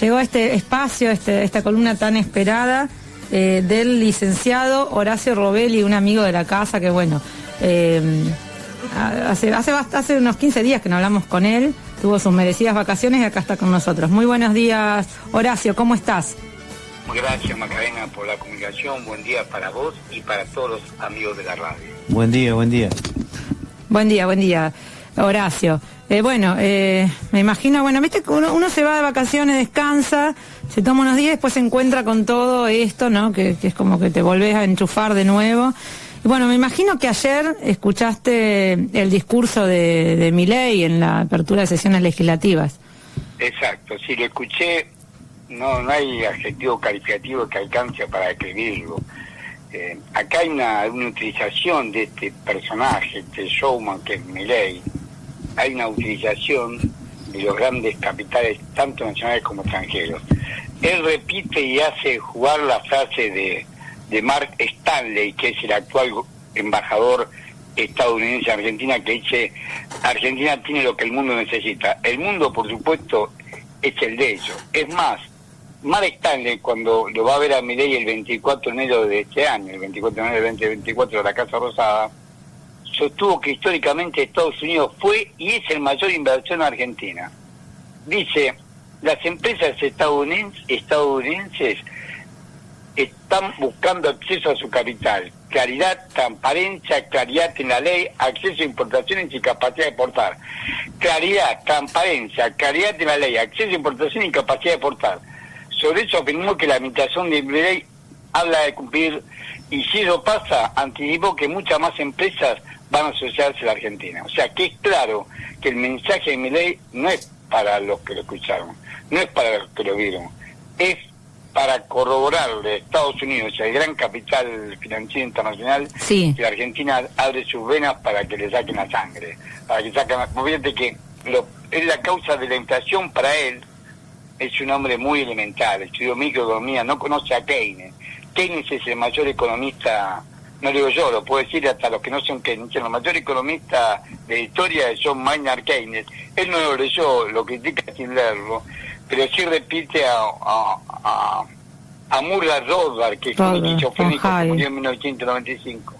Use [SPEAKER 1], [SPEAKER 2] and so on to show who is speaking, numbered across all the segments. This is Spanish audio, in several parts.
[SPEAKER 1] llegó este espacio, esta columna tan esperada del licenciado Horacio Robelli, un amigo de la casa que bueno, hace unos 15 días que no hablamos con él, tuvo sus merecidas vacaciones y acá está con nosotros. Muy buenos días, Horacio, ¿cómo estás?
[SPEAKER 2] Gracias, Macarena, por la comunicación. Buen día para vos y para todos los amigos de la radio.
[SPEAKER 3] Buen día, buen día.
[SPEAKER 1] Buen día, Horacio. Me imagino, viste que uno se va de vacaciones, descansa, se toma unos días, después se encuentra con todo esto, ¿no? Que es como que te volvés a enchufar de nuevo. Y bueno, me imagino que ayer escuchaste el discurso de Milei en la apertura de sesiones legislativas.
[SPEAKER 2] Exacto, sí, lo escuché. No hay adjetivo calificativo que alcance para describirlo. Acá hay una utilización de este personaje, este showman que es Milei. Hay una utilización de los grandes capitales, tanto nacionales como extranjeros. Él repite y hace jugar la frase de Mark Stanley, que es el actual embajador estadounidense en Argentina, que dice: Argentina tiene lo que el mundo necesita. El mundo, por supuesto, es el de ellos. Es más, Mark Stanley, cuando lo va a ver a Milei el 24 de enero de este año, el 24 de enero del 2024 de la Casa Rosada, sostuvo que históricamente Estados Unidos fue y es el mayor inversor en Argentina. Dice: las empresas estadounidenses están buscando acceso a su capital, claridad, transparencia, claridad en la ley, acceso a importaciones y capacidad de exportar. Claridad, transparencia, claridad en la ley, acceso a importaciones y capacidad de exportar. Sobre eso afirmó que la administración de Milei habla de cumplir, y si eso pasa, anticipó que muchas más empresas van a asociarse a la Argentina. O sea, que es claro que el mensaje de Milei no es para los que lo escucharon, no es para los que lo vieron, es para corroborarle a Estados Unidos, el gran capital financiero internacional,
[SPEAKER 1] sí,
[SPEAKER 2] que la Argentina abre sus venas para que le saquen la sangre, para que saquen. Fíjate que es la causa de la inflación para él. Es un hombre muy elemental, estudió microeconomía, no conoce a Keynes. Keynes es el mayor economista, no digo yo, lo puedo decir hasta los que no son Keynes, el mayor economista de la historia es John Maynard Keynes. Él no lo leyó, lo critica sin leerlo, pero sí repite a Murray Rothbard, que es un esquizofrénico que murió en 1995,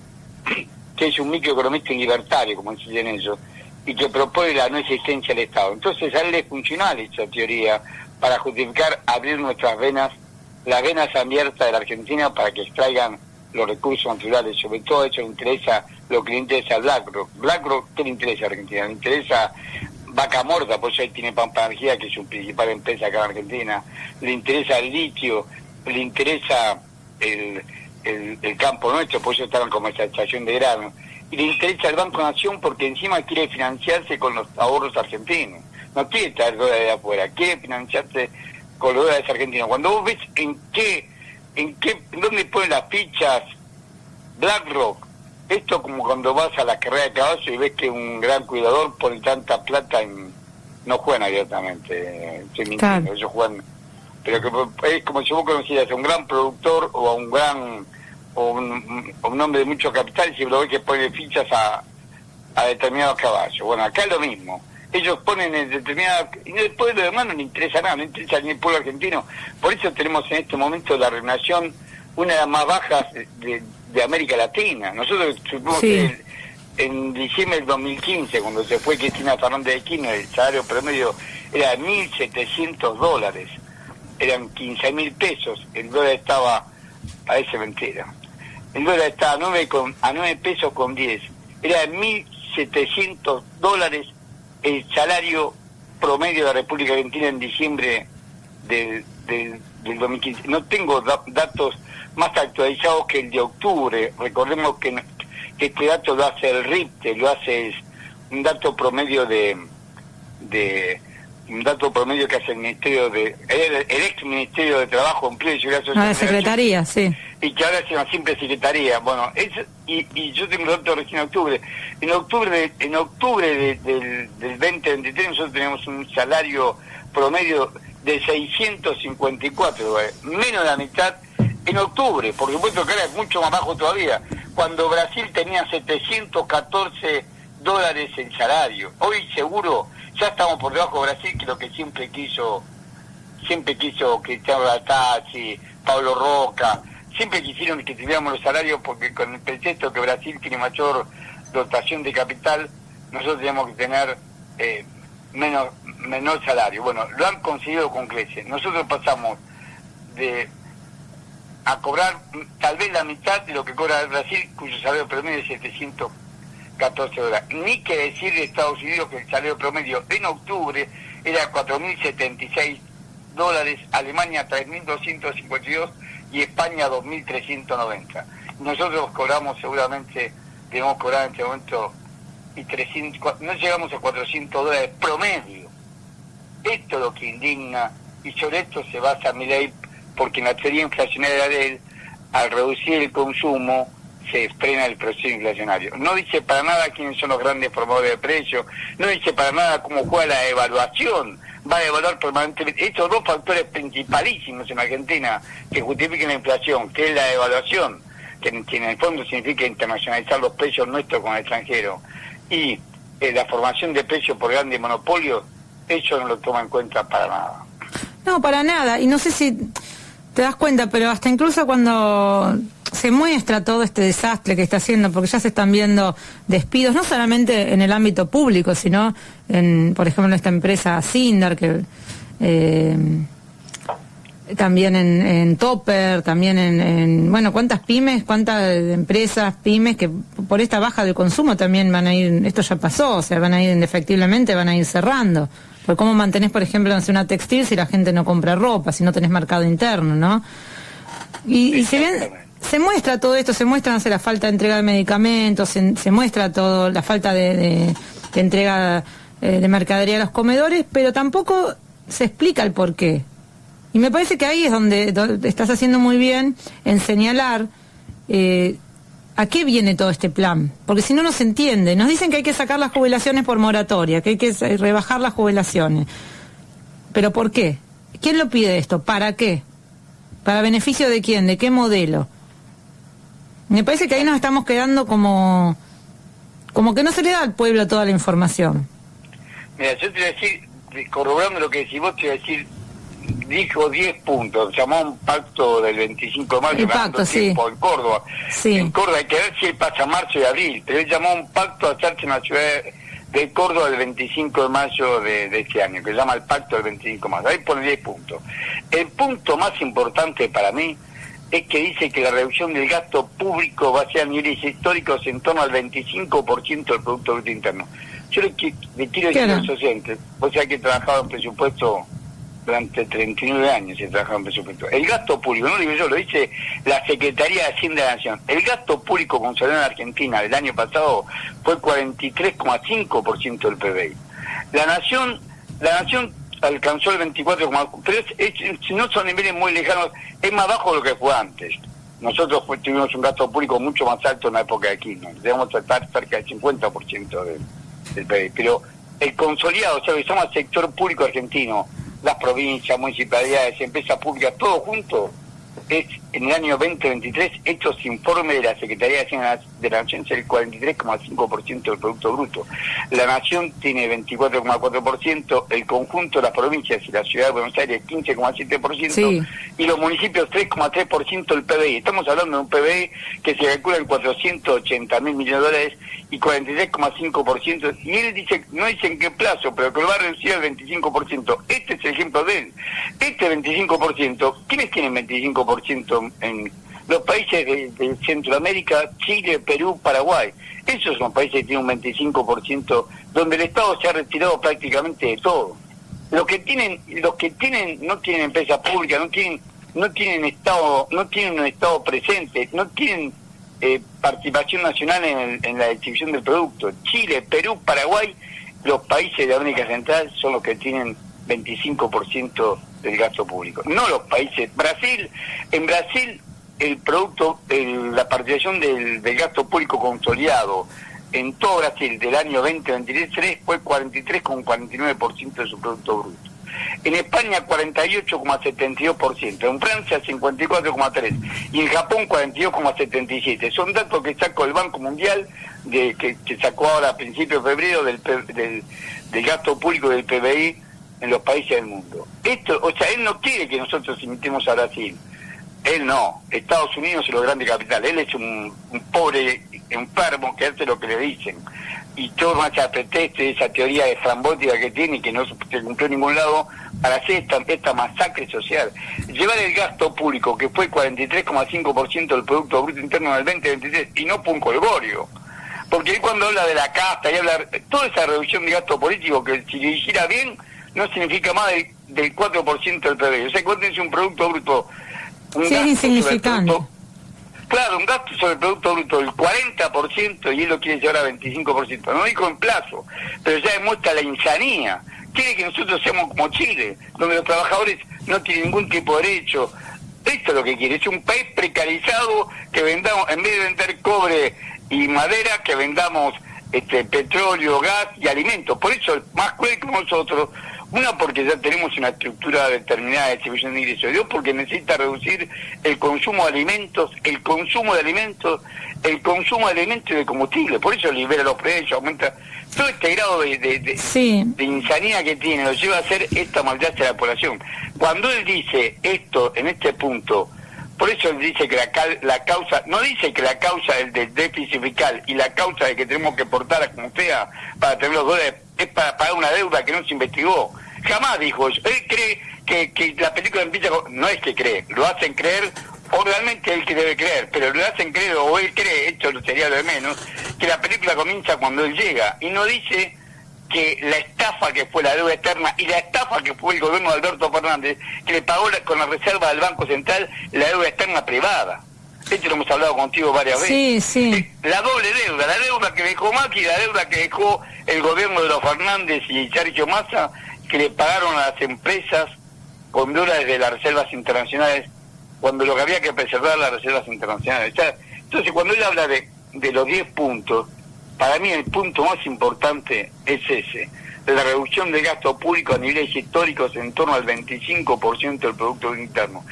[SPEAKER 2] que es un microeconomista libertario, como dicen ellos, y que propone la no existencia del Estado. Entonces a él le funcional esa teoría para justificar abrir nuestras venas, las venas abiertas de la Argentina para que extraigan los recursos naturales. Sobre todo eso le interesa, lo que le interesa a BlackRock. BlackRock, ¿qué le interesa a Argentina? Le interesa Vaca Muerta, por eso ahí tiene Pampa Energía, que es su principal empresa acá en Argentina. Le interesa el litio, le interesa el campo nuestro, por eso está en comercialización de grano. Y le interesa el Banco Nación porque encima quiere financiarse con los ahorros argentinos. No quiere traer dólares de afuera, quiere financiarse con los dólares argentinos. Cuando vos ves dónde ponen las fichas BlackRock, esto como cuando vas a la carrera de caballos y ves que un gran cuidador pone tanta plata no juegan abiertamente, estoy mintiendo, claro. Ellos juegan, pero que es como si vos conocieras a un gran productor o a un hombre de mucho capital y si lo ves que pone fichas a determinados caballos. Bueno, acá es lo mismo. Ellos ponen en determinadas... Y después de lo demás no les interesa nada, no interesa ni el pueblo argentino. Por eso tenemos en este momento la remuneración, una de las más bajas de América Latina. Nosotros supimos que en diciembre del 2015, cuando se fue Cristina Fernández de Kirchner, el salario promedio era de $1.700. Eran 15.000 pesos. El dólar estaba... A veces mentira. El dólar estaba a 9 pesos con 10. Era de $1.700 el salario promedio de la República Argentina en diciembre del 2015. No tengo datos más actualizados que el de octubre. Recordemos que este dato lo hace el RIPTE, lo hace un dato promedio un dato promedio que hace el Ministerio el ex Ministerio de Trabajo, Empleo y Seguridad Social.
[SPEAKER 1] La Secretaría, sí.
[SPEAKER 2] Y que ahora es una simple Secretaría. Bueno, y yo tengo datos recién en octubre. En octubre del 2023 nosotros teníamos un salario promedio de 654 dólares, menos de la mitad en octubre. Por supuesto que ahora es mucho más bajo todavía, cuando Brasil tenía 714 dólares el salario. Hoy seguro ya estamos por debajo de Brasil, que lo que siempre quiso siempre quiso Cristiano Latazzi, Pablo Roca, siempre quisieron que tuviéramos los salarios porque con el pretexto que Brasil tiene mayor dotación de capital, nosotros tenemos que tener menor salario. Bueno, lo han conseguido con creces. Nosotros pasamos a cobrar tal vez la mitad de lo que cobra Brasil, cuyo salario promedio es $714. Ni que decir de Estados Unidos, que el salario promedio en octubre era $4.076, Alemania 3.252 y España 2.390. Nosotros cobramos seguramente, debemos cobrar en este momento, y 300, no llegamos a $400 promedio. Esto es lo que indigna, y sobre esto se basa Milei, porque en la teoría inflacionaria de él, al reducir el consumo, se frena el proceso inflacionario. No dice para nada quiénes son los grandes promotores de precios, no dice para nada cómo juega la evaluación, va a evaluar permanentemente. Estos dos factores principalísimos en Argentina que justifican la inflación, que es la evaluación, que en el fondo significa internacionalizar los precios nuestros con el extranjero, y la formación de precios por grandes monopolios, eso no lo toma en cuenta para nada.
[SPEAKER 1] No, para nada, y no sé si te das cuenta, pero hasta incluso cuando se muestra todo este desastre que está haciendo, porque ya se están viendo despidos, no solamente en el ámbito público, sino en, por ejemplo, esta empresa Sindar, que también en Topper, también en bueno, cuántas pymes, cuántas empresas, pymes, que por esta baja del consumo también van a ir, esto ya pasó, o sea, van a ir indefectiblemente, van a ir cerrando. Porque cómo mantenés, por ejemplo, una textil si la gente no compra ropa, si no tenés mercado interno, ¿no? Y si bien se muestra todo esto, se muestra, no sé, la falta de entrega de medicamentos, se muestra todo, la falta de entrega de mercadería a los comedores, pero tampoco se explica el porqué. Y me parece que ahí es donde estás haciendo muy bien en señalar a qué viene todo este plan. Porque si no, no se entiende. Nos dicen que hay que sacar las jubilaciones por moratoria, que hay que rebajar las jubilaciones. ¿Pero por qué? ¿Quién lo pide esto? ¿Para qué? ¿Para beneficio de quién? ¿De qué modelo? Me parece que ahí nos estamos quedando como que no se le da al pueblo toda la información.
[SPEAKER 2] Mira, yo te voy a decir, corroborando lo que decís vos, te voy a decir, dijo 10 puntos, llamó a un pacto del 25 de mayo,
[SPEAKER 1] el pacto, sí.
[SPEAKER 2] En Córdoba.
[SPEAKER 1] Sí.
[SPEAKER 2] En Córdoba hay que ver si él pasa marzo y abril, pero él llamó a un pacto a hacerse en la ciudad de Córdoba el 25 de mayo de este año, que se llama el pacto del 25 de mayo. Ahí pone 10 puntos. El punto más importante para mí es que dice que la reducción del gasto público va a ser a niveles históricos en torno al 25% del Producto Bruto Interno. Yo le quiero decir a los oyentes, vos sabés que he trabajado en presupuesto durante 39 años, he trabajado en presupuesto. El gasto público, no lo digo yo, lo dice la Secretaría de Hacienda de la Nación. El gasto público consolidado en Argentina del año pasado fue 43,5% del PBI. La nación alcanzó el 24,4%, pero si no son niveles muy lejanos, es más bajo de lo que fue antes. Nosotros tuvimos un gasto público mucho más alto en la época de Kirchner, debemos estar cerca del 50% del PBI, pero el consolidado, o sea, que somos el sector público argentino, las provincias, municipalidades, empresas públicas, todo junto, es en el año 2023, estos informes de la Secretaría de Hacienda de la Nación es el 43,5% del Producto Bruto. La Nación tiene 24,4%, el conjunto de las provincias y la Ciudad de Buenos Aires 15,7%, sí. Y los municipios 3,3% del PBI. Estamos hablando de un PBI que se calcula en 480.000 millones de dólares y 43,5%. Y él dice, no dice en qué plazo, pero que lo va a reducir al 25%. Este es el ejemplo de él. Este 25%, ¿quiénes tienen 25%? En los países de Centroamérica, Chile, Perú, Paraguay. Esos son países que tienen un 25%, donde el Estado se ha retirado prácticamente de todo. Los que tienen no tienen empresas públicas, no tienen Estado, no tienen un Estado presente, no tienen participación nacional en la distribución del producto. Chile, Perú, Paraguay, los países de América Central son los que tienen 25% del gasto público, no los países. En Brasil la participación del gasto público consolidado en todo Brasil del año 2023 fue 43,49% de su Producto Bruto. En España 48,72%, en Francia 54,3% y en Japón 42,77%. Son datos que sacó el Banco Mundial, que sacó ahora a principios de febrero del gasto público del PBI en los países del mundo. Esto, o sea, él no quiere que nosotros imitemos a Brasil. Él no. Estados Unidos es los grandes capitales. Él es un pobre enfermo que hace lo que le dicen. Y toma esa pretexto, esa teoría de estrambótica que tiene y que no se cumplió en ningún lado para hacer esta masacre social. Llevar el gasto público, que fue 43,5% del Producto Bruto Interno del 2023, y no fue un colgorio. Porque él cuando habla de la casta y habla toda esa reducción de gasto político, que si lo hiciera bien, no significa más del 4% del PBI. O sea, cuando es un Producto Bruto...
[SPEAKER 1] Sí, es insignificante.
[SPEAKER 2] Claro, un gasto sobre el Producto Bruto del 40% y él lo quiere llevar a 25%. No dijo en plazo, pero ya demuestra la insanía. Quiere que nosotros seamos como Chile, donde los trabajadores no tienen ningún tipo de derecho. Esto es lo que quiere, es un país precarizado que vendamos, en vez de vender cobre y madera, que vendamos petróleo, gas y alimentos. Por eso, más cruel que nosotros, una, porque ya tenemos una estructura determinada de distribución de ingresos, y dos, porque necesita reducir el consumo de alimentos, el consumo de alimentos y de combustible. Por eso libera los precios, aumenta todo este grado de insanía que tiene, lo lleva a hacer esta maldad hacia la población. Cuando él dice esto, en este punto, por eso él dice que la causa, no dice que la causa del déficit fiscal y la causa de que tenemos que portar a como sea para tener los dólares es para pagar una deuda que no se investigó. Jamás dijo eso. Él cree que la película empieza con... No es que cree, lo hacen creer, o realmente él que debe creer, pero lo hacen creer, o él cree, esto sería lo de menos, que la película comienza cuando él llega, y no dice que la estafa que fue la deuda externa y la estafa que fue el gobierno de Alberto Fernández, que le pagó con la reserva del Banco Central la deuda externa privada. Esto lo hemos hablado contigo varias veces.
[SPEAKER 1] Sí.
[SPEAKER 2] La doble deuda, la deuda que dejó Macri y la deuda que dejó el gobierno de los Fernández y Sergio Massa, que le pagaron a las empresas con dólares de las reservas internacionales, cuando lo que había que preservar las reservas internacionales. O sea, entonces, cuando él habla de los 10 puntos, para mí el punto más importante es ese, de la reducción del gasto público a niveles históricos en torno al 25% del Producto Interno.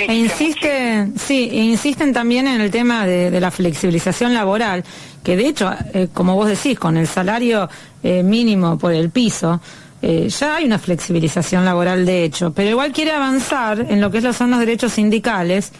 [SPEAKER 1] Insisten también en el tema de la flexibilización laboral, que de hecho, como vos decís, con el salario mínimo por el piso, ya hay una flexibilización laboral de hecho, pero igual quiere avanzar en lo que son los derechos sindicales.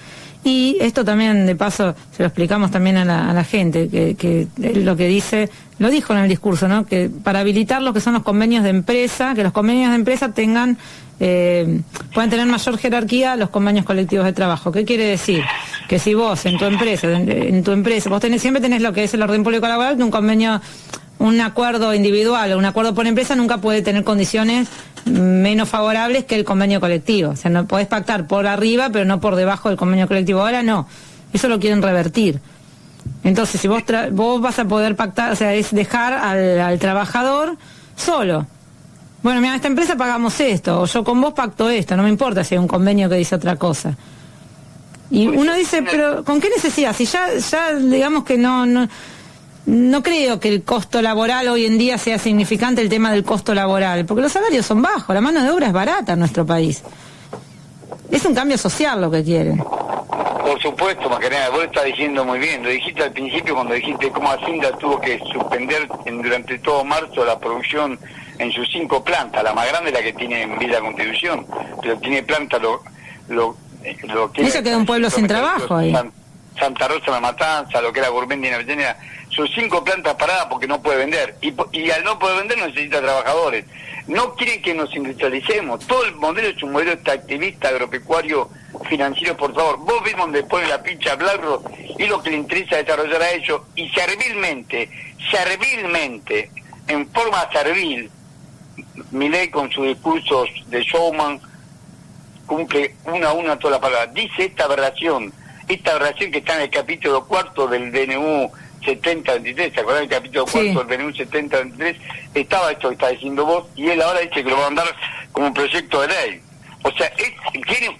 [SPEAKER 1] Y esto también, de paso, se lo explicamos también a la gente, que lo que dice, lo dijo en el discurso, ¿no? Que para habilitar lo que son los convenios de empresa, que los convenios de empresa puedan tener mayor jerarquía a los convenios colectivos de trabajo. ¿Qué quiere decir? Que si vos en tu empresa, vos siempre tenés lo que es el orden público laboral, que un convenio, un acuerdo individual o un acuerdo por empresa nunca puede tener condiciones menos favorables que el convenio colectivo. O sea, no podés pactar por arriba, pero no por debajo del convenio colectivo. Ahora no, eso lo quieren revertir. Entonces, si vos vas a poder pactar, o sea, es dejar al trabajador solo. Bueno, mira, esta empresa pagamos esto, o yo con vos pacto esto, no me importa si hay un convenio que dice otra cosa. Y uno dice, pero ¿con qué necesidad? Si ya digamos que no creo que el costo laboral hoy en día sea significante, el tema del costo laboral, porque los salarios son bajos, la mano de obra es barata en nuestro país. Es un cambio social lo que quieren.
[SPEAKER 2] Por supuesto, Macarena, vos estás diciendo muy bien, lo dijiste al principio cuando dijiste cómo Hacienda tuvo que suspender durante todo marzo la producción en sus 5 plantas, la más grande es la que tiene en Villa Constitución, pero tiene plantas
[SPEAKER 1] eso queda un pueblo sin trabajo ahí.
[SPEAKER 2] Santa Rosa, La Matanza, lo que era Gourmendi en Avellaneda, sus 5 plantas paradas porque no puede vender. Y al no poder vender necesita trabajadores. No quieren que nos industrialicemos. Todo el modelo es un modelo extractivista, agropecuario, financiero, por favor. Vos ves donde pone la pincha blanco y lo que le interesa desarrollar a ellos. Y servilmente, en forma servil, Milei con sus discursos de showman, cumple una a una toda la palabra. Dice esta aberración que está en el capítulo 4 del DNU 7023, ¿te acordás del capítulo 4 del DNU 7023? Estaba esto que está diciendo vos, y él ahora dice que lo va a mandar como un proyecto de ley. O sea,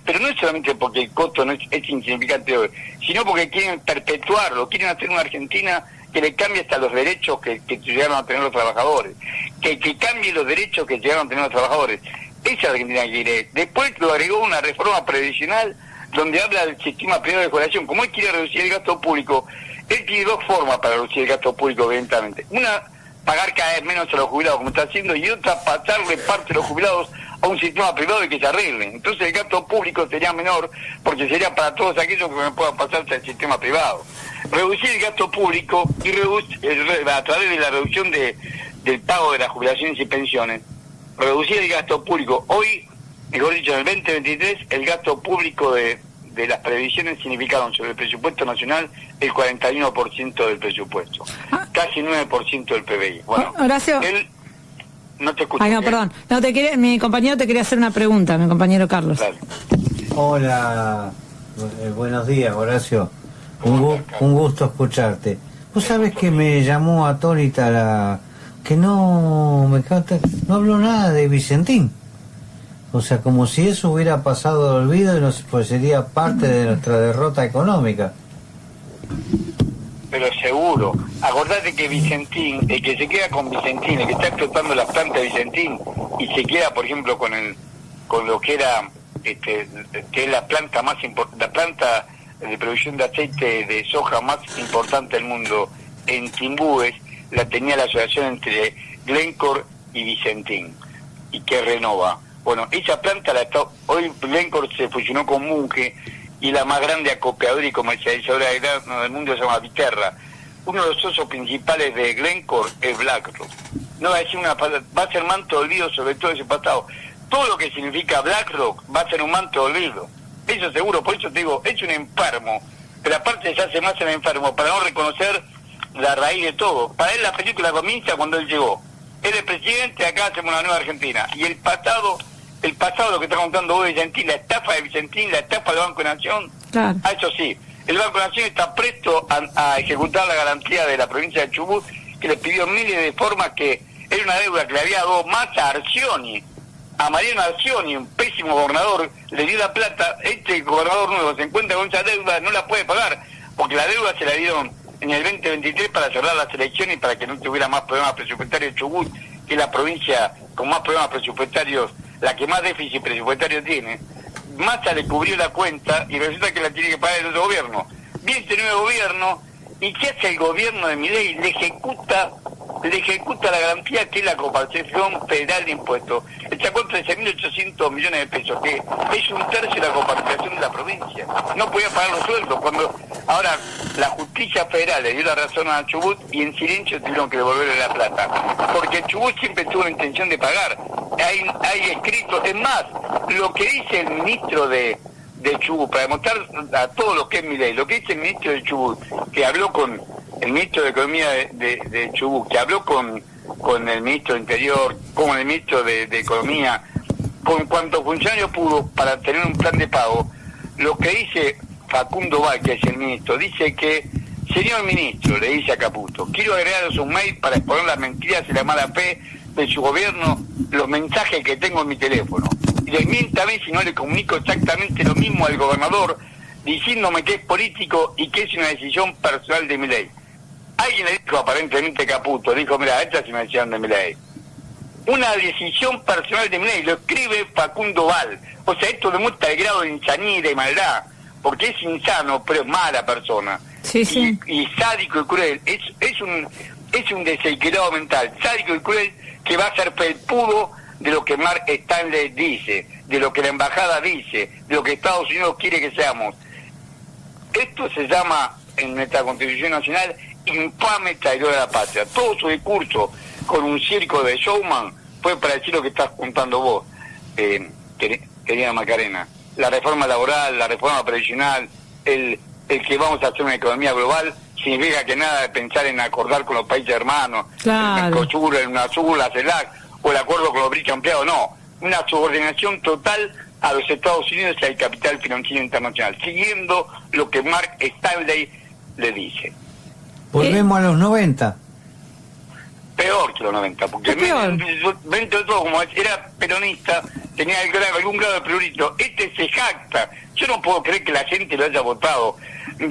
[SPEAKER 2] pero no es solamente porque el costo no es insignificante hoy, sino porque quieren perpetuarlo, quieren hacer una Argentina que le cambie hasta los derechos que llegaron a tener los trabajadores, que cambie los derechos que llegaron a tener los trabajadores. Esa es la Argentina que quiere. Después lo agregó una reforma previsional donde habla del sistema privado de jubilación. Como él quiere reducir el gasto público, él tiene 2 formas para reducir el gasto público, evidentemente. Una, pagar cada vez menos a los jubilados, como está haciendo, y otra, pasarle parte de los jubilados a un sistema privado y que se arregle. Entonces el gasto público sería menor, porque sería para todos aquellos que me puedan pasarse al sistema privado. Reducir el gasto público y a través de la reducción del pago de las jubilaciones y pensiones, reducir el gasto público. Hoy, mejor dicho, en el 2023, el gasto público de las previsiones significaron sobre el presupuesto nacional el 41% del presupuesto, casi 9% del PBI. Bueno,
[SPEAKER 1] Horacio,
[SPEAKER 2] no te escucho.
[SPEAKER 1] Ay, no, perdón. No, mi compañero te quería hacer una pregunta, mi compañero Carlos.
[SPEAKER 2] Dale.
[SPEAKER 3] Hola, buenos días, Horacio. Un gusto escucharte. Vos sabés que me llamó atónita que no habló nada de Vicentín. O sea, como si eso hubiera pasado de olvido y pues sería parte de nuestra derrota económica.
[SPEAKER 2] Pero seguro. Acordate que Vicentín, el que se queda con Vicentín, el que está explotando las plantas de Vicentín y se queda, por ejemplo, con lo que era que es la planta la planta de producción de aceite de soja más importante del mundo en Timbúes, la tenía la asociación entre Glencore y Vicentín, y que renova. Bueno, esa planta hoy Glencore se fusionó con Bunge, y la más grande acopiadora y comercializadora de grano del mundo se llama Viterra. Uno de los socios principales de Glencore es BlackRock. No va a decir va a ser manto de olvido sobre todo ese pasado. Todo lo que significa BlackRock va a ser un manto de olvido. Eso seguro, por eso te digo, es un enfermo. Pero aparte se hace más el enfermo para no reconocer la raíz de todo. Para él la película comienza cuando él llegó. Él es presidente, acá hacemos una nueva Argentina. Y el pasado lo que está contando hoy Vicentín, la estafa de Vicentín, la estafa del Banco de Nación.
[SPEAKER 1] Claro.
[SPEAKER 2] Eso sí, el Banco de Nación está presto a ejecutar la garantía de la provincia de Chubut, que le pidió miles de formas, que era una deuda que le había dado más a Arcioni, a Mariano Arcioni, un pésimo gobernador, le dio la plata. Este gobernador nuevo se encuentra con esa deuda, no la puede pagar, porque la deuda se la dieron en el 2023 para cerrar las elecciones y para que no tuviera más problemas presupuestarios Chubut, que es la provincia con más problemas presupuestarios, la que más déficit presupuestario tiene. Massa le cubrió la cuenta y resulta que la tiene que pagar el otro gobierno. Viene este nuevo gobierno, ¿y qué hace el gobierno de Milei? Le ejecuta la garantía, que es la comparticipación federal de impuestos. Le sacó 13.800 millones de pesos, que es un tercio de la comparticipación de la provincia. No podía pagar los sueldos. Ahora la justicia federal le dio la razón a Chubut y en silencio tuvieron que devolverle la plata. Porque Chubut siempre tuvo la intención de pagar. Hay escritos, es más, lo que dice el ministro de Chubut, para demostrar a todo lo que es Milei, lo que dice el ministro de Chubut, que habló con el ministro de Economía de Chubut, que habló con el ministro de Interior, con el ministro de Economía, con cuantos funcionarios pudo para tener un plan de pago. Lo que dice Facundo Val, que es el ministro, dice que, señor ministro, le dice a Caputo, quiero agregar un mail para exponer las mentiras y la mala fe de su gobierno, los mensajes que tengo en mi teléfono. Y desmiéntame si no le comunico exactamente lo mismo al gobernador, diciéndome que es político y que es una decisión personal de Milei. Alguien le dijo, aparentemente Caputo, dijo, mira, esta es una decisión de Milei. Una decisión personal de Milei, lo escribe Facundo Val. O sea, esto demuestra el grado de insanía y de maldad, porque es insano, pero es mala persona.
[SPEAKER 1] Sí, sí.
[SPEAKER 2] Y sádico y cruel. Es un desequilibrado mental, sádico y cruel, que va a ser felpudo de lo que Mark Stanley dice, de lo que la embajada dice, de lo que Estados Unidos quiere que seamos. Esto se llama, en nuestra Constitución Nacional, infame traidor de la patria. Todo su discurso con un circo de showman fue para decir lo que estás contando vos, querida Macarena. La reforma laboral, la reforma previsional, el que vamos a hacer una economía global, significa que nada de pensar en acordar con los países hermanos,
[SPEAKER 1] claro,
[SPEAKER 2] el Mercosur, el UNASUR, la CELAC, o el acuerdo con los BRICS ampliados, no. Una subordinación total a los Estados Unidos y al capital financiero internacional, siguiendo lo que Mark Stanley le dice.
[SPEAKER 3] Volvemos a los 90.
[SPEAKER 2] Peor que los 90, porque dentro de todo, como era peronista, tenía algún grado de prurito. Este se jacta. Yo no puedo creer que la gente lo haya votado.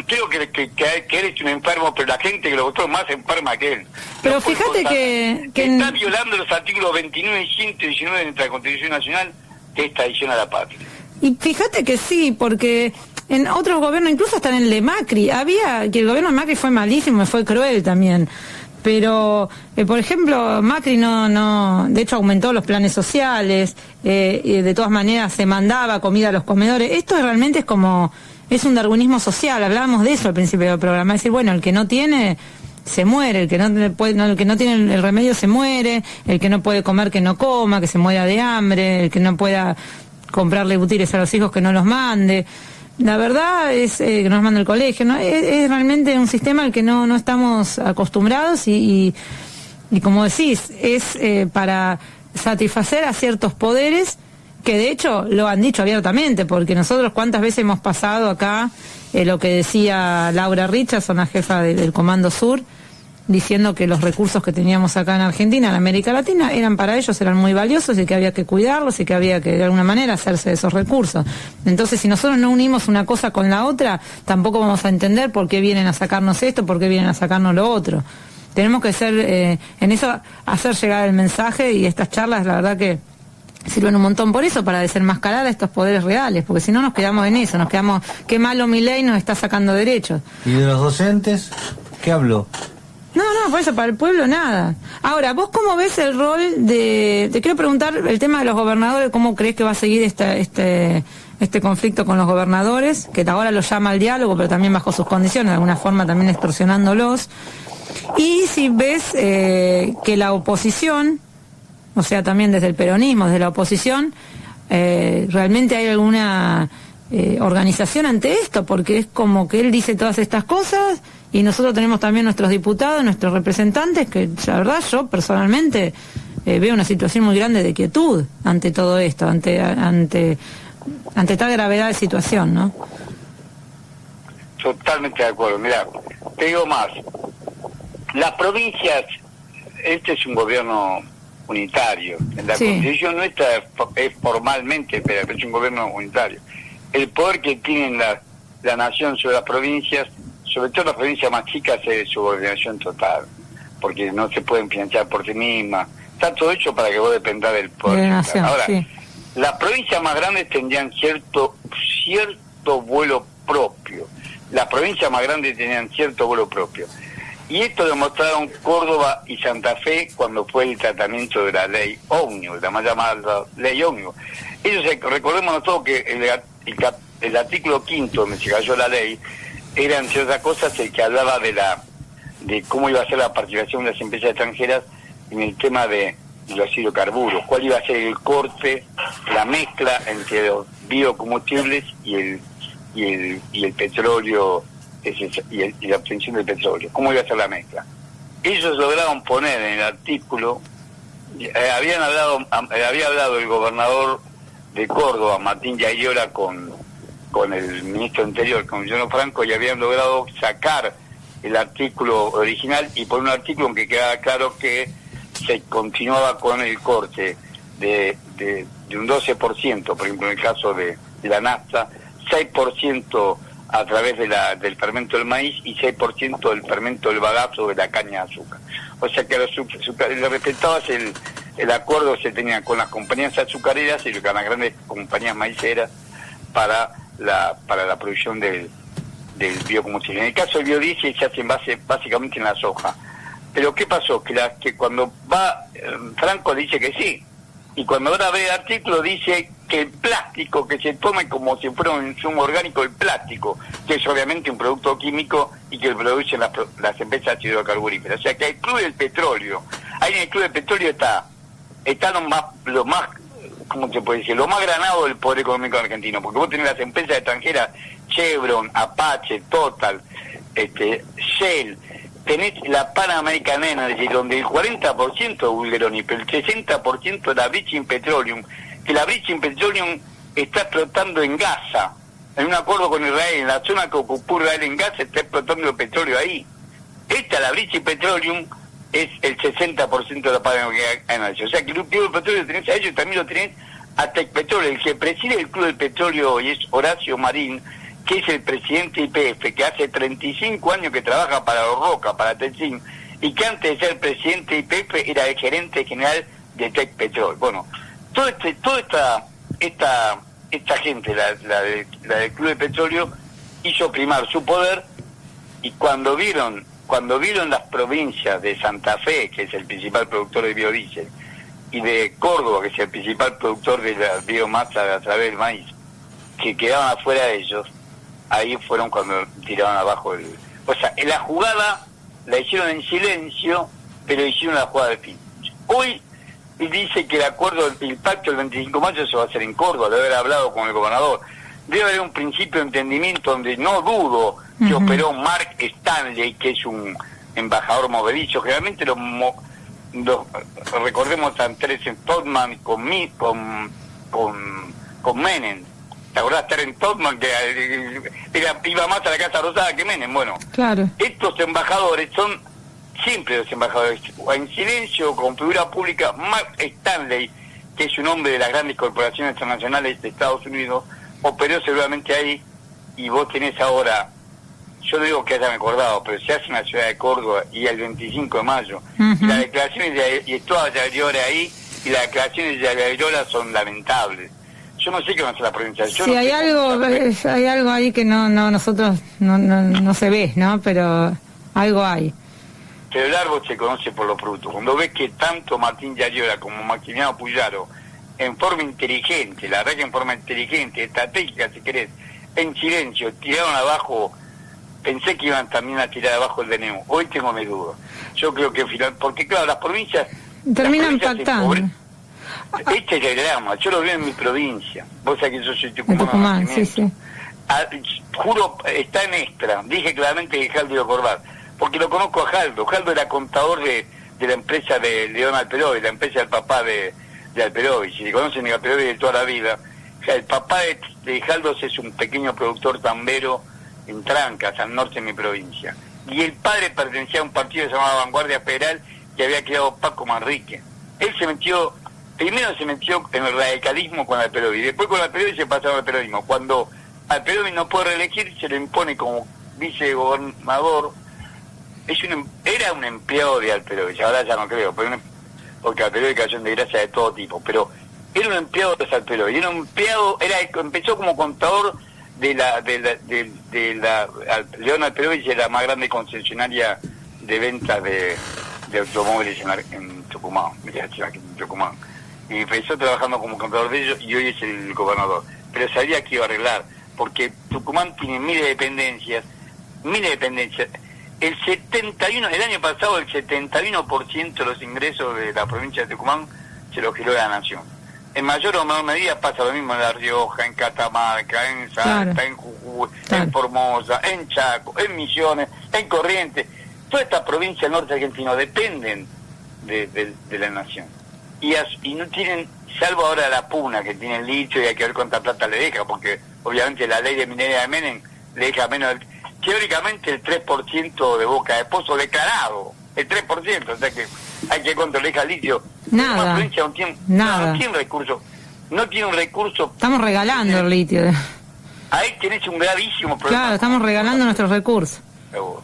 [SPEAKER 2] Creo que él es un enfermo, pero la gente que lo votó es más enferma que él.
[SPEAKER 1] Pero
[SPEAKER 2] no
[SPEAKER 1] fíjate que
[SPEAKER 2] está violando los artículos 29 y 119 de nuestra Constitución Nacional, que es traición a la patria.
[SPEAKER 1] Y fíjate que sí, porque en otros gobiernos, incluso hasta en el de Macri, había que el gobierno de Macri fue malísimo, fue cruel también. Pero, por ejemplo, Macri de hecho aumentó los planes sociales, y de todas maneras se mandaba comida a los comedores. Esto realmente es un darwinismo social, hablábamos de eso al principio del programa, es decir, bueno, el que no tiene se muere, el que no tiene el remedio se muere, el que no puede comer que no coma, que se muera de hambre, el que no pueda comprarle útiles a los hijos que no los mande. La verdad es que no nos manda el colegio, ¿no? Es realmente un sistema al que no estamos acostumbrados y como decís, es para satisfacer a ciertos poderes que de hecho lo han dicho abiertamente, porque nosotros cuántas veces hemos pasado acá lo que decía Laura Richardson, la jefa del Comando Sur, diciendo que los recursos que teníamos acá en Argentina, en América Latina, para ellos eran muy valiosos y que había que cuidarlos y que había que de alguna manera hacerse de esos recursos. Entonces, si nosotros no unimos una cosa con la otra, tampoco vamos a entender por qué vienen a sacarnos esto, por qué vienen a sacarnos lo otro. Tenemos que ser, en eso, hacer llegar el mensaje, y estas charlas, la verdad que sirven un montón por eso, para desenmascarar a estos poderes reales, porque si no nos quedamos en eso, qué malo Milei nos está sacando derechos.
[SPEAKER 3] ¿Y de los docentes? ¿Qué habló?
[SPEAKER 1] No, por eso, para el pueblo nada. Ahora, ¿vos cómo ves el rol te quiero preguntar el tema de los gobernadores, cómo crees que va a seguir este conflicto con los gobernadores, que ahora lo llama al diálogo, pero también bajo sus condiciones, de alguna forma también extorsionándolos? Y si ves que la oposición, o sea, también desde el peronismo, desde la oposición, realmente hay alguna organización ante esto, porque es como que él dice todas estas cosas y nosotros tenemos también nuestros diputados, nuestros representantes, que la verdad yo personalmente veo una situación muy grande de quietud ante todo esto, ante tal gravedad de situación, ¿no?
[SPEAKER 2] Totalmente de acuerdo. Mira, te digo más, las provincias, este es un gobierno unitario, en la Constitución nuestra es formalmente, pero es un gobierno unitario. El poder que tiene la nación sobre las provincias, sobre todo las provincias más chicas, es subordinación total, porque no se pueden financiar por sí mismas. Está todo hecho para que vos dependas del poder. Ahora, sí, las provincias más grandes tendrían cierto vuelo propio. Las provincias más grandes tenían cierto vuelo propio. Y esto demostraron Córdoba y Santa Fe cuando fue el tratamiento de la ley ómnibus, la más llamada ley ómnibus. Recordémonos todos que el artículo 5 donde se cayó la ley, eran ciertas cosas el que hablaba de cómo iba a ser la participación de las empresas extranjeras en el tema de los hidrocarburos, cuál iba a ser el corte, la mezcla entre los biocombustibles y el petróleo, y la obtención del petróleo, cómo iba a ser la mezcla. Ellos lograron poner en el artículo, había hablado el gobernador de Córdoba, Martín Yayola, con el ministro anterior, con Guillermo Franco, y habían logrado sacar el artículo original y poner un artículo en que quedaba claro que se continuaba con el corte de un 12%, por ejemplo en el caso de la nafta, 6% a través del fermento del maíz y 6% del fermento del bagazo de la caña de azúcar. O sea que le respetabas el acuerdo que se tenía con las compañías azucareras y con las grandes compañías maiceras para la producción del biocombustible. En el caso del biodiesel se hace en base básicamente en la soja. Pero ¿qué pasó? Que cuando va Franco dice que sí, y cuando ahora ve el artículo dice que el plástico que se tome como si fuera un insumo orgánico, el plástico, que es obviamente un producto químico y que lo producen las empresas hidrocarburíferas. O sea que el Club del Petróleo, ahí en el Club del Petróleo está lo más, ¿cómo se puede decir? Lo más granado del poder económico argentino, porque vos tenés las empresas extranjeras, Chevron, Apache, Total, Shell, tenés la Pan American Energy, donde el 40% es Bulgeroni, pero el 60% es la British Petroleum, que la British Petroleum está explotando en Gaza, en un acuerdo con Israel, en la zona que ocupó Israel en Gaza, está explotando el petróleo ahí. La British Petroleum, es el 60% de la Pan American Energy. O sea que el Club del Petróleo lo tenés a ellos, también lo tenés a Tecpetróleo. El que preside el Club del Petróleo hoy es Horacio Marín, que es el presidente de YPF, que hace 35 años que trabaja para Roca, para Techin, y que antes de ser presidente de YPF era el gerente general de Tecpetrol. Bueno, toda esta gente, la del Club de Petróleo, hizo primar su poder, y cuando vieron cuando vieron las provincias de Santa Fe, que es el principal productor de biodiesel, y de Córdoba, que es el principal productor de la biomasa a través del maíz, que quedaban afuera de ellos, ahí fueron cuando tiraron abajo el... O sea, en la jugada la hicieron en silencio, pero hicieron la jugada de fin. Hoy dice que el acuerdo, el pacto del 25 de mayo se va a hacer en Córdoba, debe haber hablado con el gobernador. Debe haber un principio de entendimiento donde no dudo que operó Mark Stanley, que es un embajador movedizo. Generalmente los recordemos a Andrés Todman con Menem. ¿Te acordás? Terence Todman, que iba más a la Casa Rosada que Menem. Bueno,
[SPEAKER 1] claro.
[SPEAKER 2] Estos embajadores son siempre los embajadores en silencio, con figura pública. Mark Stanley, que es un hombre de las grandes corporaciones internacionales de Estados Unidos, operó seguramente ahí, y vos tenés ahora, yo no digo que hayan acordado, pero se hace en la ciudad de Córdoba y el 25 de mayo, y las declaraciones y toda Yayola ahí, y las declaraciones de Yayola son lamentables. Yo no sé qué va a hacer la provincia. Yo
[SPEAKER 1] sí,
[SPEAKER 2] no
[SPEAKER 1] hay algo ahí que nosotros no se ve, ¿no? Pero algo hay.
[SPEAKER 2] Pero el árbol se conoce por los frutos. Cuando ves que tanto Martín Yayola como Maximiliano Puyaro, en forma inteligente, la verdad que en forma inteligente, estratégica si querés, en silencio, tiraron abajo, pensé que iban también a tirar abajo el DNU. Hoy tengo mis dudas. Yo creo que al final, porque claro, las provincias...
[SPEAKER 1] terminan pactando.
[SPEAKER 2] Este es el drama, yo lo veo en mi provincia. Vos sabés que yo soy
[SPEAKER 1] Tucumán, sí.
[SPEAKER 2] Juro, está en Extra, dije claramente que Jaldo iba a acordar, porque lo conozco a Jaldo. Jaldo era contador de la empresa de León Alperovich, la empresa del papá de Alperovich. Si se conocen a Alperovich de toda la vida, el papá de Jaldo es un pequeño productor tambero en Trancas, al norte de mi provincia. Y el padre pertenecía a un partido que se llamaba Vanguardia Federal, que había creado Paco Manrique. Él primero se metió en el radicalismo con Alperovich, después con Alperovich se pasó al peronismo. Cuando Alperovich no puede reelegir, se le impone como vicegobernador. Era un empleado de Alperovich, ahora ya no creo, porque Alperovich cayó en desgracia de todo tipo, pero era un empleado de Alperovich, empezó como contador de la León Alperovich, era la más grande concesionaria de ventas de automóviles en Tucumán, y empezó trabajando como contador de ellos y hoy es el gobernador, pero sabía que iba a arreglar, porque Tucumán tiene miles de dependencias. El año pasado el 71% de los ingresos de la provincia de Tucumán se los giró la nación. En mayor o menor medida pasa lo mismo en La Rioja, en Catamarca, en Salta, en Jujuy, en Formosa, en Chaco, en Misiones, en Corrientes. Toda esta provincia del norte argentino dependen de la nación. Y no tienen, salvo ahora la puna que tiene el litio y hay que ver cuánta plata le deja, porque obviamente la ley de minería de Menem le deja menos, teóricamente el 3% de boca de pozo declarado, el 3%, o sea que hay que cuánto le deja el litio.
[SPEAKER 1] Nada.
[SPEAKER 2] La provincia no tiene recursos, no tiene un recurso.
[SPEAKER 1] Estamos regalando el litio.
[SPEAKER 2] Ahí tenés un gravísimo problema.
[SPEAKER 1] Claro, estamos regalando nuestros recursos.
[SPEAKER 2] Eso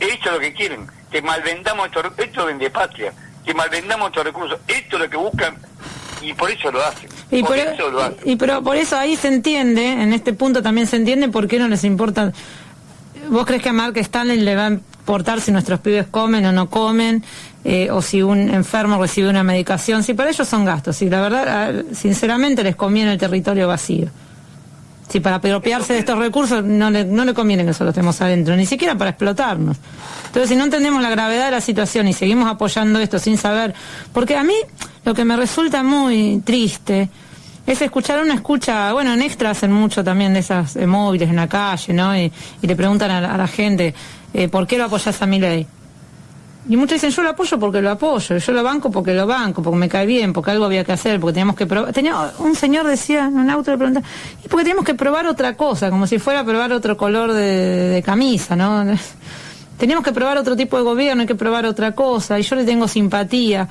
[SPEAKER 2] es lo que quieren, que malvendamos esto vende patria, que malvendamos estos recursos, esto es lo que buscan y por eso lo hacen. Pero por eso ahí se entiende, en este punto también se entiende por qué no les importa. ¿Vos crees que a Mark Stanley le va a importar si nuestros pibes comen o no comen, o si un enfermo recibe una medicación? Si para ellos son gastos, y la verdad, sinceramente les conviene el territorio vacío. Si para apropiarse de estos recursos no le conviene que nosotros estemos adentro, ni siquiera para explotarnos. Entonces, si no entendemos la gravedad de la situación y seguimos apoyando esto sin saber, porque a mí lo que me resulta muy triste es escuchar en Extra hacen mucho también de esas móviles en la calle, ¿no? Y le preguntan a la gente, ¿por qué lo apoyás a Milei? Y muchos dicen, yo lo apoyo porque lo apoyo, yo lo banco porque lo banco, porque me cae bien, porque algo había que hacer, porque teníamos que probar. Un señor decía en un auto, le preguntaba, y porque teníamos que probar otra cosa, como si fuera a probar otro color de camisa, ¿no? Teníamos que probar otro tipo de gobierno, hay que probar otra cosa, y yo le tengo simpatía,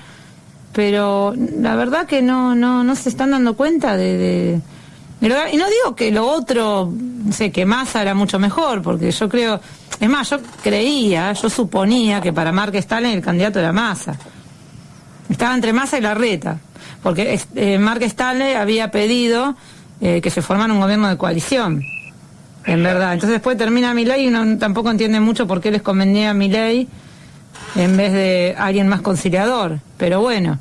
[SPEAKER 2] pero la verdad que no se están dando cuenta de y no digo que lo otro, no sé, que Massa era mucho mejor, porque yo creo, es más, yo suponía que para Mark Stanley el candidato era Massa. Estaba entre Massa y Larreta, porque Mark Stanley había pedido que se formara un gobierno de coalición.
[SPEAKER 1] en verdad. Entonces después termina Milei y uno tampoco entiende mucho por qué les convenía a Milei en vez de alguien más conciliador. Pero bueno,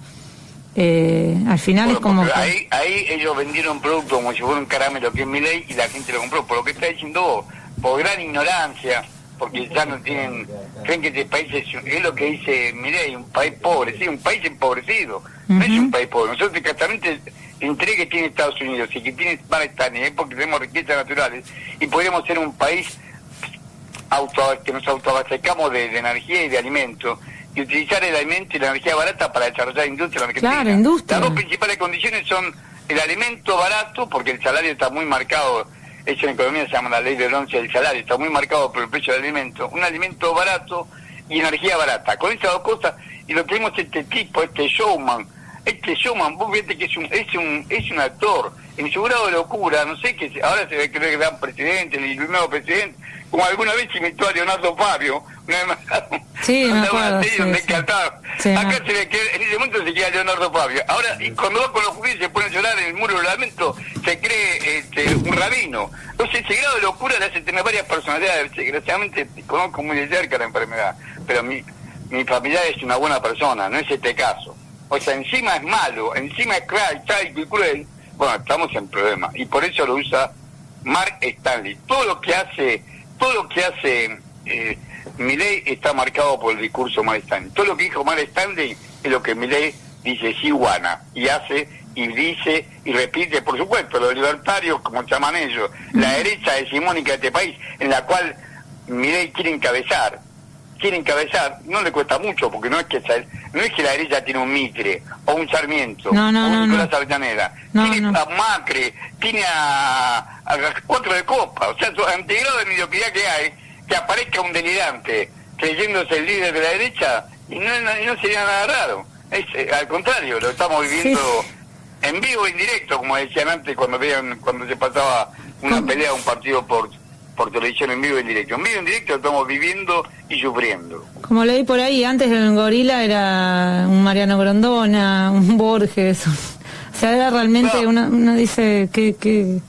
[SPEAKER 1] al final es como...
[SPEAKER 2] Ahí ellos vendieron un producto como si fuera un caramelo que es Milei y la gente lo compró. Por lo que está diciendo vos, por gran ignorancia, porque ya no tienen... Creen que este país es lo que dice Milei, un país pobre, sí, un país empobrecido. No es un país pobre. Nosotros exactamente... el interés que tiene Estados Unidos y que tiene malestar, es porque tenemos riquezas naturales y podríamos ser un país que nos autoabastecamos de energía y de alimentos y utilizar el alimento y la energía barata para desarrollar industria en Argentina.
[SPEAKER 1] Claro, industria.
[SPEAKER 2] Las dos principales condiciones son el alimento barato, porque el salario está muy marcado, eso en economía se llama la ley de bronce del salario, está muy marcado por el precio del alimento, un alimento barato y energía barata. Con esas dos cosas, y lo que vemos este showman, vos viste que es un actor en su grado de locura, no sé, que ahora se ve que es gran presidente, el iluminado presidente, como alguna vez imitó a Leonardo Fabio, una vez
[SPEAKER 1] me acuerdo,
[SPEAKER 2] sí. Acá se ve que en ese momento se queda Leonardo Fabio. Ahora, y cuando va con los judíos se pone a llorar en el muro del lamento, se cree un rabino. Entonces ese grado de locura le hace tener varias personalidades. Desgraciadamente conozco muy de cerca la enfermedad, pero mi familiar es una buena persona, no es este caso. O sea, encima es malo, encima es sádico y cruel. Bueno, estamos en problemas. Y por eso lo usa Mark Stanley. Todo lo que hace Milei está marcado por el discurso de Mark Stanley. Todo lo que dijo Mark Stanley es lo que Milei dice, sí, guana, y hace, y dice, y repite, por supuesto, los libertarios, como llaman ellos, la derecha hegemónica de este país, en la cual Milei quiere encabezar, no le cuesta mucho, porque no es que la derecha tiene un Mitre, o un Sarmiento, o un Nicolás Avellaneda, tiene a Macri, tiene a cuatro de copa, o sea, ante el grado de mediocridad que hay, que aparezca un delirante creyéndose el líder de la derecha, y no sería nada raro, al contrario, lo estamos viviendo en vivo e indirecto, como decían antes cuando se pasaba una pelea, un partido por televisión en vivo y en directo. En vivo y en directo lo estamos viviendo y sufriendo.
[SPEAKER 1] Como leí por ahí, antes el gorila era un Mariano Grondona, un Borges, o sea, era realmente, uno dice, qué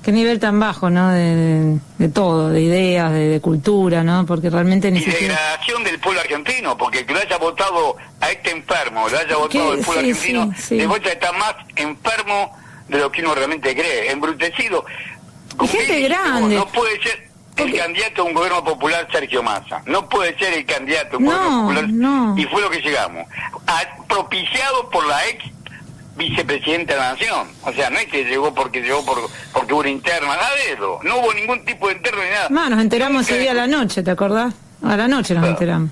[SPEAKER 1] nivel tan bajo, ¿no? De todo, de ideas, de cultura, ¿no? Porque realmente ni siquiera...
[SPEAKER 2] degradación del pueblo argentino, porque que lo haya votado a este enfermo, lo haya votado el pueblo argentino, demuestra que está más enfermo de lo que uno realmente cree, embrutecido.
[SPEAKER 1] Y gente grande.
[SPEAKER 2] No puede ser el candidato de un gobierno popular Sergio Massa. No puede ser el candidato de un gobierno popular.
[SPEAKER 1] No.
[SPEAKER 2] Y fue lo que llegamos. Propiciado por la ex vicepresidenta de la Nación. O sea, no es que llegó porque hubo una interna, nada de eso. No hubo ningún tipo de interna ni nada.
[SPEAKER 1] Nos enteramos ese día a la noche, ¿te acordás? A la noche nos enteramos.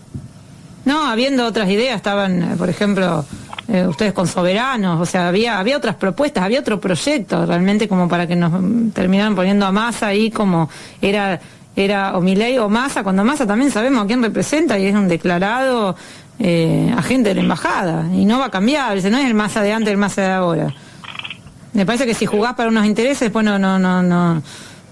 [SPEAKER 1] No, habiendo otras ideas, estaban, por ejemplo... ustedes con soberanos, o sea, había otras propuestas, había otro proyecto realmente como para que nos terminaran poniendo a Massa ahí como era o Milei o Massa, cuando Massa también sabemos a quién representa y es un declarado agente de la embajada y no va a cambiar, no es el Massa de antes, el Massa de ahora. Me parece que si jugás para unos intereses, después no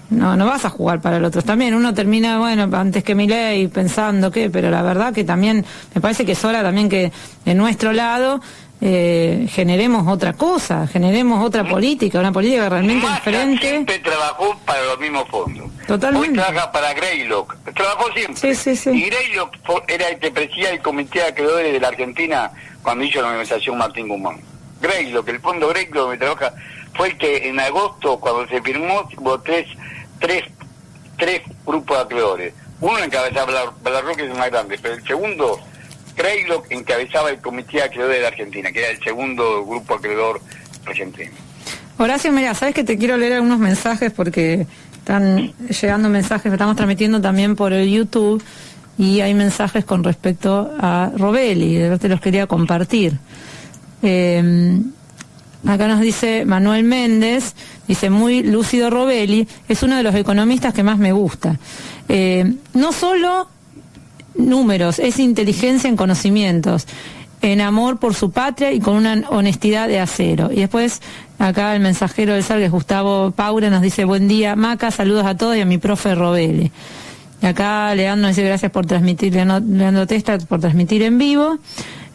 [SPEAKER 1] vas a jugar para el otro. También uno termina, antes que Milei pensando pero la verdad que también me parece que es hora también que de nuestro lado generemos otra cosa, generemos otra política, una política realmente diferente.
[SPEAKER 2] Siempre trabajó para los mismos fondos.
[SPEAKER 1] Totalmente.
[SPEAKER 2] Hoy trabaja para Greylock, trabajó siempre.
[SPEAKER 1] Sí.
[SPEAKER 2] Y Greylock era el que presidía el comité de acreedores de la Argentina cuando hizo la organización Martín Guzmán. Greylock, el fondo Greylock que trabaja, fue el que en agosto, cuando se firmó, hubo tres grupos de acreedores. Uno encabezaba Balarro, que es el más grande, pero el segundo, Greylock, encabezaba el comité de acreedores de la Argentina, que era el segundo grupo acreedor argentino.
[SPEAKER 1] Horacio, mira, sabes que te quiero leer algunos mensajes porque están llegando mensajes, estamos transmitiendo también por el YouTube y hay mensajes con respecto a Robelli, de verdad te los quería compartir. Acá nos dice Manuel Méndez, dice, muy lúcido Robelli, es uno de los economistas que más me gusta. No solo números, es inteligencia en conocimientos, en amor por su patria y con una honestidad de acero. Y después, acá el mensajero del SAR, Gustavo Paura, nos dice, buen día Maca, saludos a todos y a mi profe Robelli. Y acá Leandro dice, gracias por transmitir, Leandro Testa, por transmitir en vivo.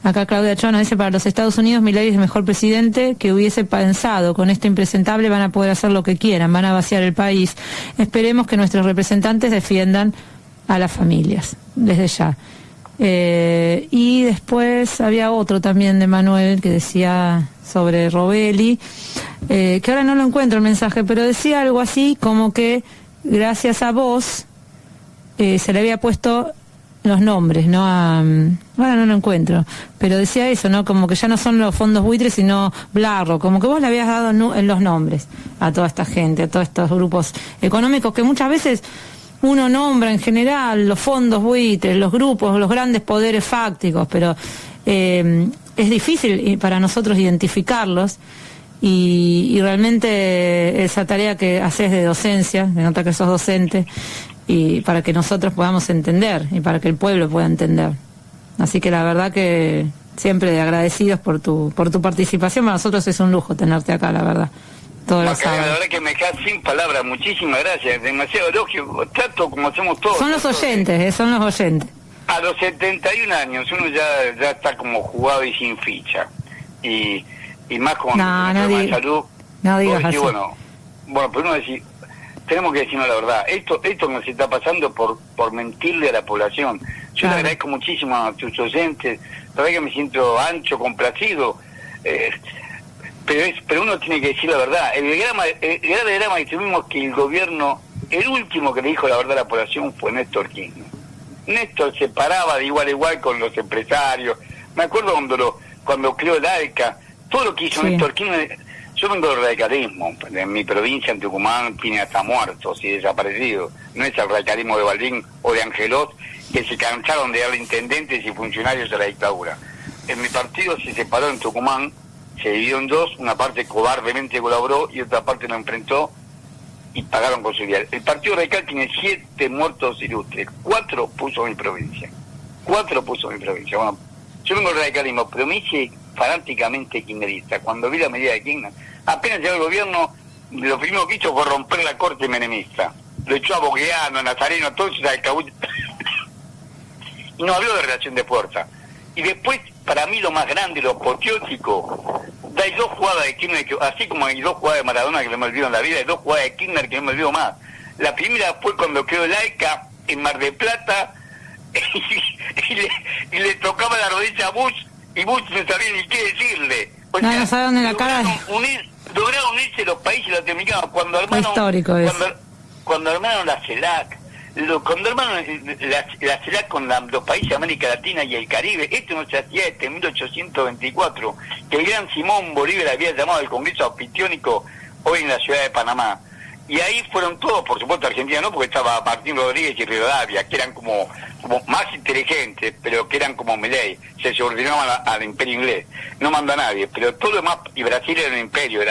[SPEAKER 1] Acá Claudia Chona dice, para los Estados Unidos Milei es el mejor presidente que hubiese pensado. Con esto impresentable van a poder hacer lo que quieran, van a vaciar el país. Esperemos que nuestros representantes defiendan a las familias, desde ya. Y después había otro también de Manuel que decía sobre Robelli, que ahora no lo encuentro el mensaje, pero decía algo así como que gracias a vos se le había puesto los nombres, ¿no? Ahora no lo encuentro, pero decía eso, ¿no? Como que ya no son los fondos buitres, sino Blarro, como que vos le habías dado en los nombres a toda esta gente, a todos estos grupos económicos que muchas veces uno nombra en general, los fondos buitres, los grupos, los grandes poderes fácticos, pero es difícil para nosotros identificarlos y realmente esa tarea que haces de docencia, de nota que sos docente, y para que nosotros podamos entender y para que el pueblo pueda entender. Así que la verdad que siempre agradecidos por tu participación. Para nosotros es un lujo tenerte acá, la verdad.
[SPEAKER 2] Macarena, la verdad que me quedas sin palabras. Muchísimas gracias. Demasiado elogio. Trato como hacemos todos.
[SPEAKER 1] Son los oyentes, son los oyentes.
[SPEAKER 2] A los 71 años uno ya está como jugado y sin ficha. Y más con
[SPEAKER 1] no
[SPEAKER 2] de salud.
[SPEAKER 1] No digas así.
[SPEAKER 2] Bueno, pero uno decir, tenemos que decirnos la verdad. Esto nos está pasando por mentirle a la población. Yo le agradezco muchísimo a tus oyentes. La verdad que me siento ancho, complacido. Pero uno tiene que decir la verdad. El grave drama que tuvimos que el gobierno, el último que le dijo la verdad a la población fue Néstor Kirchner. Néstor se paraba de igual a igual con los empresarios. Me acuerdo cuando creó el ALCA, todo lo que hizo Néstor Kirchner. Yo vengo del radicalismo, en mi provincia, en Tucumán, tiene hasta muertos y desaparecidos. No es el radicalismo de Baldín o de Angelot, que se cansaron de darle intendentes y funcionarios a la dictadura. En mi partido se separó en Tucumán, se dividió en dos, una parte cobardemente colaboró y otra parte lo enfrentó y pagaron con su vida. El Partido Radical tiene 7 muertos ilustres, 4 puso en mi provincia. Bueno, yo vengo del radicalismo, pero me hice fanáticamente kirchnerista. Cuando vi la medida de Kirchner, apenas llegó el gobierno, lo primero que hizo fue romper la corte menemista. Lo echó a Boqueano, a Nazareno, todo eso se acabó. Y no habló de relación de fuerza. Y después, para mí lo más grande, lo apoteótico, hay 2 jugadas de Kirchner, así como hay 2 jugadas de Maradona que no me olvido en la vida, hay 2 jugadas de Kirchner que no me olvido más. La primera fue cuando quedó el ALCA en Mar del Plata y le tocaba la rodilla a Bush y Bush no sabía ni qué decirle. O sea,
[SPEAKER 1] no sabe dónde la cara.
[SPEAKER 2] Lograron unirse los países latinoamericanos cuando armaron la CELAC. Cuando hermano la CELAC con los países de América Latina y el Caribe, esto no se hacía desde 1824, que el gran Simón Bolívar había llamado al Congreso Anfitriónico hoy en la ciudad de Panamá. Y ahí fueron todos, por supuesto Argentina no, porque estaba Martín Rodríguez y Rivadavia, que eran como más inteligentes, pero que eran como Milei, se subordinaban al imperio inglés. No manda a nadie, pero todo lo demás, y Brasil era un imperio,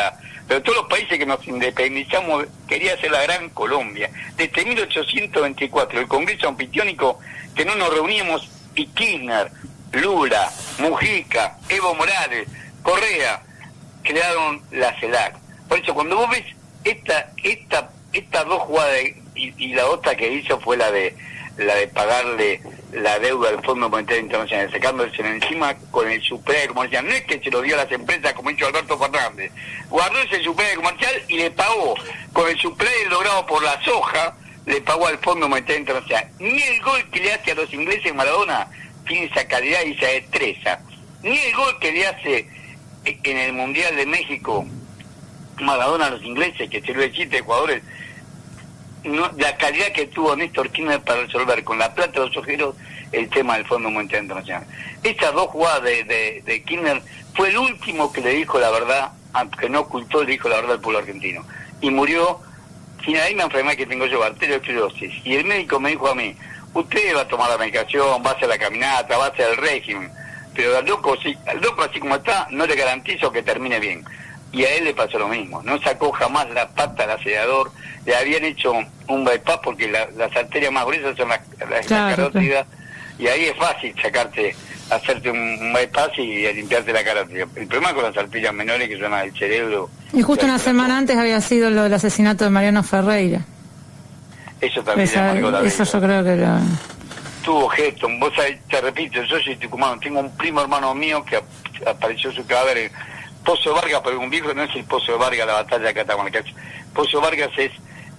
[SPEAKER 2] pero todos los países que nos independizamos quería ser la gran Colombia. Desde 1824, el Congreso Anfitriónico, que no nos reuníamos, y Kirchner, Lula, Mujica, Evo Morales, Correa, crearon la CELAC. Por eso, cuando vos ves estas 2 jugadas, y la otra que hizo fue la de pagarle la deuda al Fondo Monetario Internacional, sacándose encima con el subsidio comercial. No es que se lo dio a las empresas como hizo Alberto Fernández, guardó ese subsidio comercial y le pagó con el subsidio logrado por la soja, le pagó al Fondo Monetario Internacional. Ni el gol que le hace a los ingleses Maradona tiene esa calidad y esa destreza, ni el gol que le hace en el Mundial de México Maradona a los ingleses, que se lo decide jugadores, no, la calidad que tuvo Néstor Kirchner para resolver con la plata de los ojeros el tema del Fondo Monetario Internacional. Estas 2 jugadas de Kirchner fue el último que le dijo la verdad, aunque no ocultó, le dijo la verdad al pueblo argentino. Y murió sin la misma enfermedad que tengo yo, arteriosclerosis. Y el médico me dijo a mí, usted va a tomar la medicación, va a hacer la caminata, va a hacer el régimen, pero al loco así como está, no le garantizo que termine bien. Y a él le pasó lo mismo, no sacó jamás la pata al acelerador, le habían hecho un bypass porque las arterias más gruesas son las carótidas, y ahí es fácil hacerte un bypass y limpiarte la carótida. El problema con las arterias menores que son las del cerebro.
[SPEAKER 1] Y justo una semana antes había sido lo del asesinato de Mariano Ferreira.
[SPEAKER 2] Eso también le marcó la vida.
[SPEAKER 1] Eso yo creo que
[SPEAKER 2] tuvo gesto. Vos sabés, te repito, yo soy tucumano, tengo un primo hermano mío que apareció su cadáver en Pozo de Vargas, pero un viejo no es el Pozo de Vargas, la batalla de Catamarca. Pozo de Vargas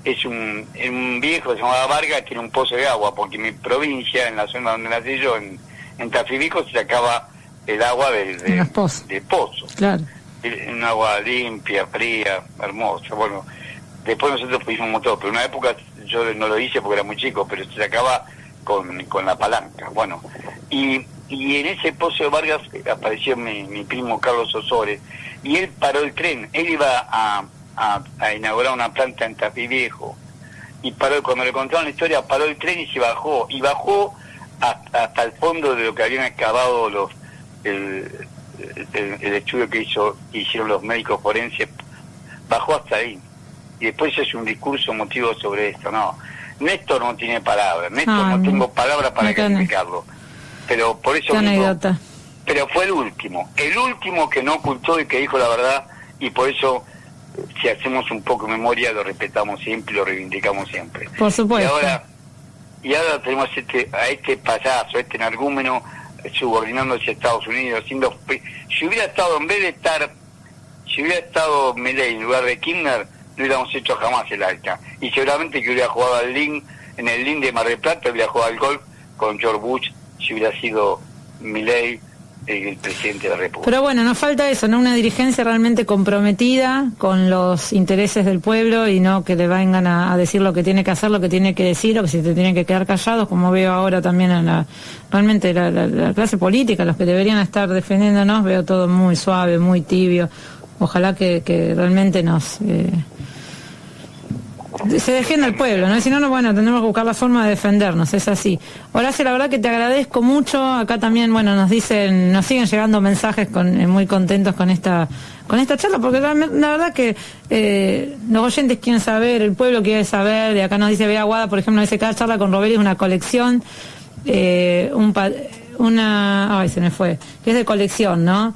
[SPEAKER 2] es un viejo que se llamaba Vargas, tiene un pozo de agua, porque en mi provincia, en la zona donde nací yo, en Tafibico, se sacaba el agua de pozo.
[SPEAKER 1] Claro.
[SPEAKER 2] Un agua limpia, fría, hermosa. Bueno, después nosotros pusimos motor, pero en una época yo no lo hice porque era muy chico, pero se sacaba con la palanca. Bueno, y en ese Pozo de Vargas apareció mi primo Carlos Osores, y él paró el tren. Él iba a inaugurar una planta en Tafí Viejo, y cuando le contaron la historia, paró el tren y se bajó, hasta el fondo de lo que habían excavado el estudio que hicieron los médicos forenses, bajó hasta ahí, y después es un discurso motivo sobre esto. No, Néstor no tiene palabras, no tengo palabras para calificarlo, pero por eso mismo, pero fue el último que no ocultó y que dijo la verdad, y por eso, si hacemos un poco de memoria, lo respetamos siempre, lo reivindicamos siempre.
[SPEAKER 1] Por supuesto.
[SPEAKER 2] Y ahora tenemos a este payaso, a este energúmeno, subordinándose a Estados Unidos, si hubiera estado Milei en lugar de Kirchner, no hubiéramos hecho jamás el alta, y seguramente que hubiera jugado en el Lin de Mar del Plata, hubiera jugado al golf con George Bush, si hubiera sido Milei el presidente de la República.
[SPEAKER 1] Pero bueno, nos falta eso, ¿no? Una dirigencia realmente comprometida con los intereses del pueblo, y no que le vengan a decir lo que tiene que hacer, lo que tiene que decir, o que se te tienen que quedar callados, como veo ahora también en realmente la clase política, los que deberían estar defendiéndonos. Veo todo muy suave, muy tibio. Ojalá que realmente se defienda el pueblo, ¿no? Si no, bueno, tendremos que buscar la forma de defendernos, es así. Horacio, la verdad que te agradezco mucho. Acá también, bueno, nos siguen llegando mensajes muy contentos con esta charla, porque la verdad que los oyentes quieren saber, el pueblo quiere saber. De acá nos dice Bea Aguada, por ejemplo, dice: cada charla con Robelli es una colección, se me fue, que es de colección, ¿no?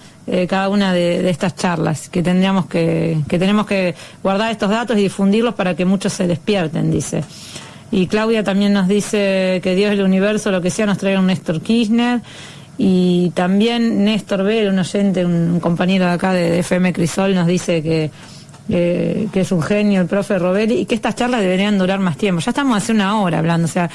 [SPEAKER 1] Cada una de estas charlas, que tenemos que guardar estos datos y difundirlos para que muchos se despierten, dice. Y Claudia también nos dice que Dios, el universo, lo que sea, nos traiga un Néstor Kirchner. Y también Néstor B., un oyente, un compañero de acá de FM Crisol, nos dice que es un genio el profe Robelli, y que estas charlas deberían durar más tiempo. Ya estamos hace una hora hablando, o sea,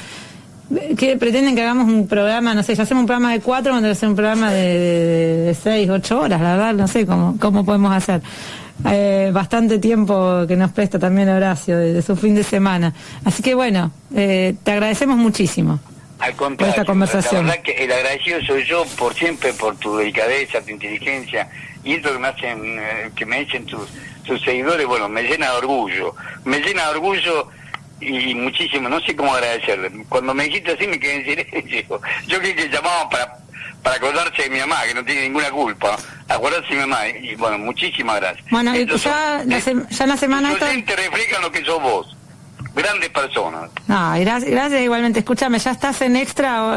[SPEAKER 1] que pretenden que hagamos un programa, no sé, ya hacemos un programa de 4, vamos a hacer un programa de 6, 8 horas, la verdad, no sé cómo podemos hacer. Bastante tiempo que nos presta también Horacio de su fin de semana. Así que bueno, te agradecemos muchísimo.
[SPEAKER 2] Al contrario,
[SPEAKER 1] por esta conversación.
[SPEAKER 2] La verdad que el agradecido soy yo por siempre, por tu delicadeza, tu inteligencia, y esto que me dicen tus seguidores, bueno, me llena de orgullo y muchísimo, no sé cómo agradecerle. Cuando me dijiste así me quedé en silencio. Yo creí que llamaban para acordarse de mi mamá, que no tiene ninguna culpa, acordarse de mi mamá, y bueno, muchísimas gracias.
[SPEAKER 1] Bueno, ya la semana esta...
[SPEAKER 2] te reflejan lo que sos vos, grandes personas.
[SPEAKER 1] No, gracias igualmente. Escúchame, ya estás en Extra...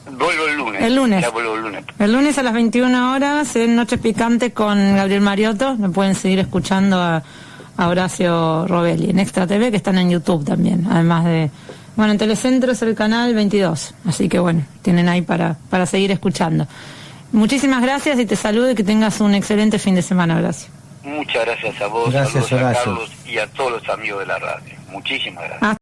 [SPEAKER 2] Vuelvo el lunes. Ya vuelvo el lunes.
[SPEAKER 1] El lunes a las 21 horas en Noches Picantes con Gabriel Mariotto. Me pueden seguir escuchando a Horacio Robelli en Extra TV, que están en YouTube también, además de... Bueno, en Telecentro es el canal 22, así que bueno, tienen ahí para seguir escuchando. Muchísimas gracias y te saludo, y que tengas un excelente fin de semana, Horacio.
[SPEAKER 2] Muchas gracias a vos,
[SPEAKER 3] gracias,
[SPEAKER 2] saludos a
[SPEAKER 3] Horacio.
[SPEAKER 2] Carlos y a todos los amigos de la radio. Muchísimas gracias.